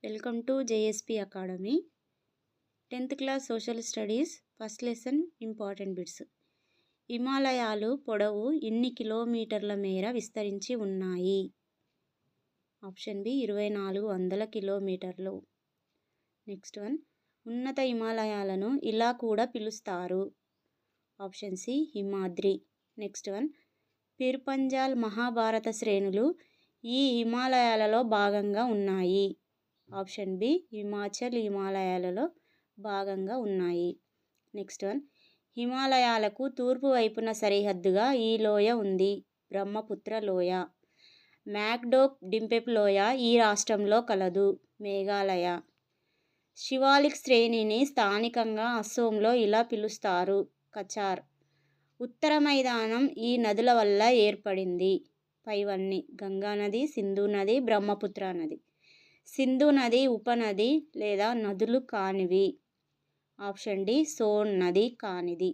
Welcome to JSP academy. 10th class social studies first lesson important bits. హిమాలయాలు పొడవు ఎన్ని కిలోమీటర్ల మేర విస్తరించి ఉన్నాయి? ఆప్షన్ బి 2400 కిలోమీటర్లు. నెక్స్ట్ వన్, ఉన్నత హిమాలయాలను ఇలా కూడా పిలుస్తారు. Option C Himadri. Next one, Pir Panjal Mahabharat శ్రేణులు ఈ హిమాలయాలలో భాగంగా ఉన్నాయి. ఆప్షన్ బి హిమాచల్ హిమాలయాలలో భాగంగా ఉన్నాయి. నెక్స్ట్ వన్, హిమాలయాలకు తూర్పు వైపున సరిహద్దుగా ఈ లోయ ఉంది. బ్రహ్మపుత్ర లోయ. మ్యాక్డోక్ డింపెప్ లోయ ఈ రాష్ట్రంలో కలదు. మేఘాలయ. శివాలిక్ శ్రేణిని స్థానికంగా అస్సోంలో ఇలా పిలుస్తారు. కచార్. ఉత్తర మైదానం ఈ నదుల వల్ల ఏర్పడింది. పైవన్నీ గంగా నది, సింధు నది, బ్రహ్మపుత్ర నది. సింధు నది ఉపనది లేదా నదులు కానివి. ఆప్షన్ డి సోన్ నది కానిది.